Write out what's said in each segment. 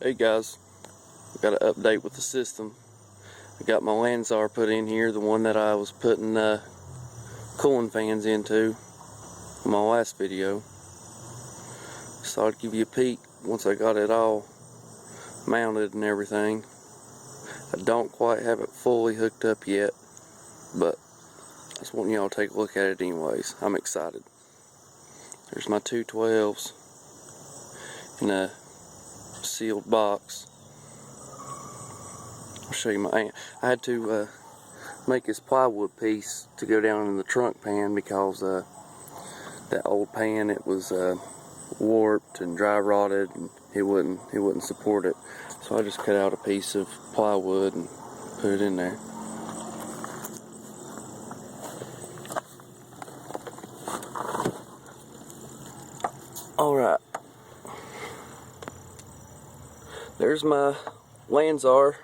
Hey guys, I got an update with the system. I got my Lanzar put in here, the one that I was putting cooling fans into in my last video. So I'd give you a peek once I got it all mounted and everything. I don't quite have it fully hooked up yet, but I just want y'all to take a look at it anyways. I'm excited. There's my 212s in a sealed box. I'll show you my amp. I had to make this plywood piece to go down in the trunk pan because that old pan, it was warped and dry rotted and it wouldn't support it. So I just cut out a piece of plywood and put it in there. Alright, there's my Lanzar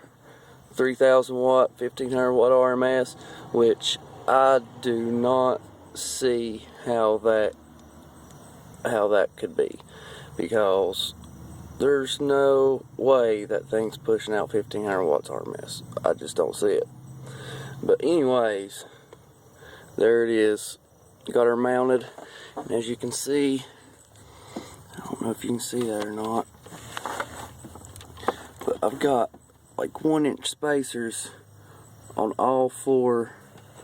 3000 watt 1500 watt RMS, which I do not see how that could be, because there's no way that thing's pushing out 1500 watts RMS. I just don't see it. But anyways, there it is. Got her mounted, and as you can see, I don't know if you can see that or not, but I've got like 1-inch spacers on all 4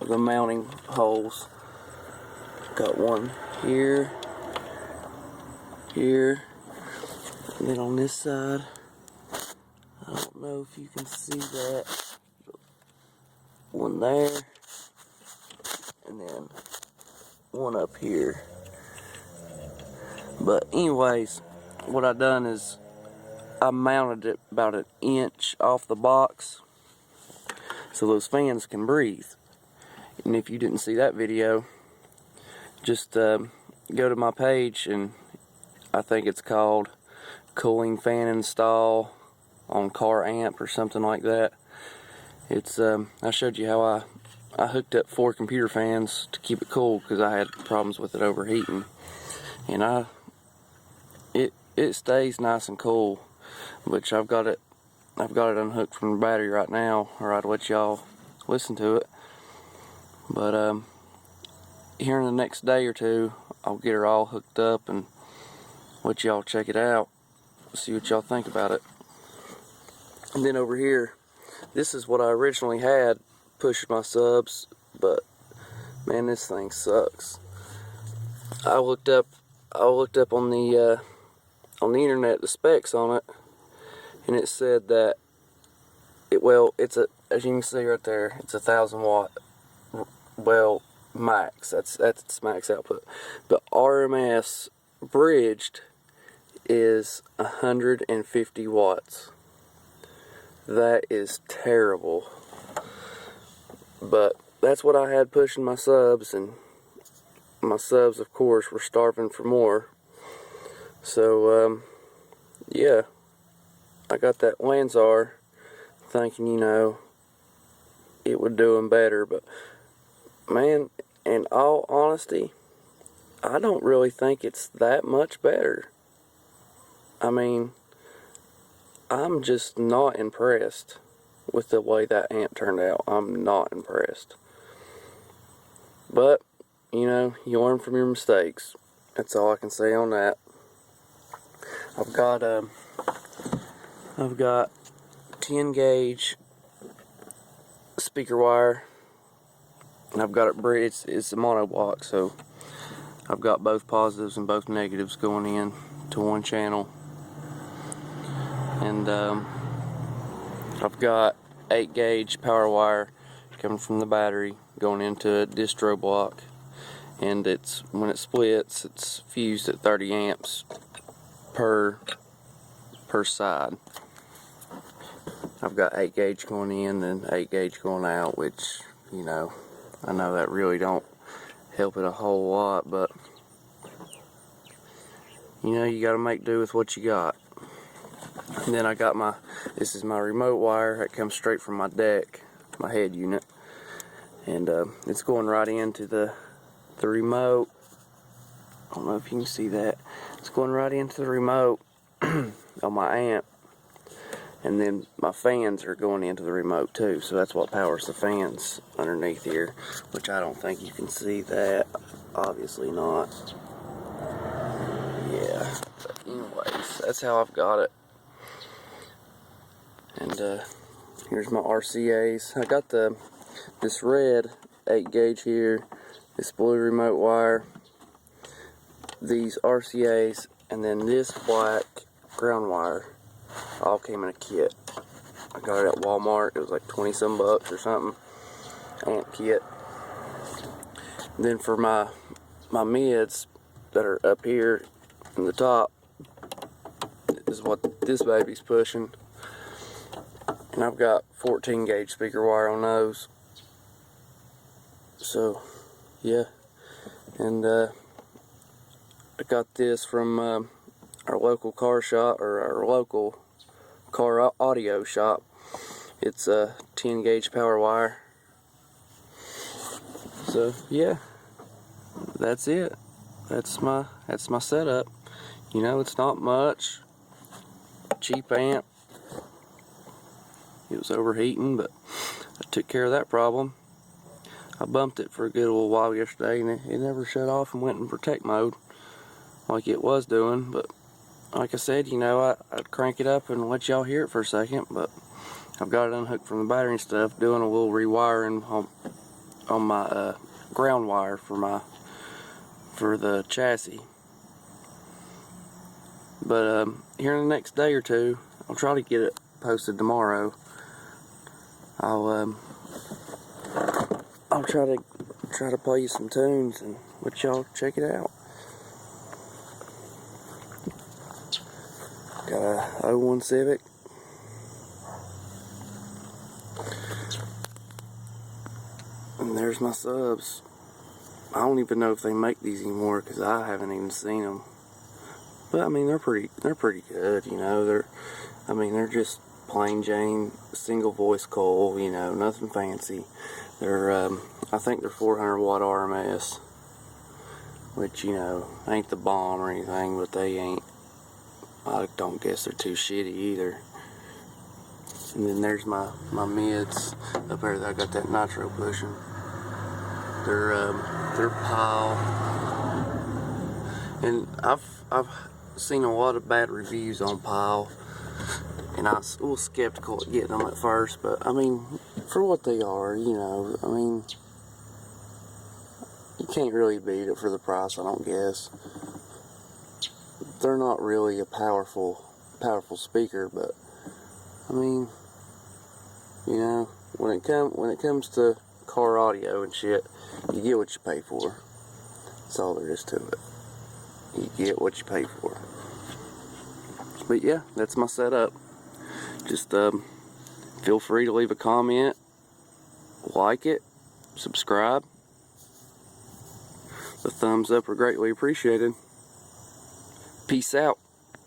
of the mounting holes. Got one here, here, and then on this side, I don't know if you can see that, one there, and then one up here. But anyways, what I done is I mounted it about 1 inch off the box so those fans can breathe. And if you didn't see that video, just go to my page, and I think it's called Cooling Fan Install on Car Amp or something like that. It's I showed you how I hooked up 4 computer fans to keep it cool because I had problems with it overheating, and it stays nice and cool. Which I've got it unhooked from the battery right now, or I'd let y'all listen to it. But here in the next day or two, I'll get her all hooked up and let y'all check it out, see what y'all think about it. And then over here, this is what I originally had pushing my subs, but man, this thing sucks. I looked up on the internet the specs on it, and it said that it's as you can see right there, it's 1000 watt, max. That's its max output. But RMS bridged is 150 watts. That is terrible. But that's what I had pushing my subs, and my subs, of course, were starving for more. So yeah, I got that Lanzar thinking, it would do them better, but man, in all honesty, I don't really think it's that much better. I mean, I'm just not impressed with the way that amp turned out. I'm not impressed. But, you learn from your mistakes. That's all I can say on that. I've got 10 gauge speaker wire, and I've got it bridged. It's a mono block, so I've got both positives and both negatives going in to one channel. And I've got 8 gauge power wire coming from the battery going into a distro block, and when it splits, it's fused at 30 amps per side. I've got 8 gauge going in and 8 gauge going out, which, I know that really don't help it a whole lot, but you gotta make do with what you got. And then I got this is my remote wire that comes straight from my deck, my head unit, and it's going right into the remote. I don't know if you can see that. It's going right into the remote on my amp. And then my fans are going into the remote too, so that's what powers the fans underneath here, which I don't think you can see that. Obviously not. Yeah, but anyways, that's how I've got it. And here's my RCAs. I got this red 8 gauge here, this blue remote wire, these RCAs, and then this black ground wire. All came in a kit. I got it at Walmart. It was like 20 some bucks or something. Amp kit. And then for my mids that are up here in the top, is what this baby's pushing. And I've got 14 gauge speaker wire on those. So yeah. And I got this from our local car shop, or our local car audio shop. It's a 10 gauge power wire. So yeah, that's it. That's my setup. You know, it's not much. Cheap amp. It was overheating, but I took care of that problem. I bumped it for a good little while yesterday, and it never shut off and went in protect mode like it was doing. But like I said, you know, I'd crank it up and let y'all hear it for a second, but I've got it unhooked from the battery and stuff, doing a little rewiring on my ground wire for the chassis. But here in the next day or two, I'll try to get it posted tomorrow. I'll try to play you some tunes and let y'all check it out. Got a 01 Civic. And there's my subs. I don't even know if they make these anymore because I haven't even seen them. But I mean, they're pretty good, you know. They're just plain Jane single voice coil, you know, nothing fancy. They're I think they're 400 watt RMS, which, you know, ain't the bomb or anything, but they ain't. I don't guess they're too shitty either. And then there's my mids up there that I got that nitro pushing. They're Pyle, and I've seen a lot of bad reviews on Pyle, and I was a little skeptical at getting them at first, but I mean, for what they are, you know, I mean, you can't really beat it for the price, I don't guess. They're not really a powerful speaker, but I mean, you know, when it comes to car audio and shit, you get what you pay for. That's all there is to it. You get what you pay for. But yeah, that's my setup. Just feel free to leave a comment, like it, subscribe. The thumbs up are greatly appreciated. Peace out.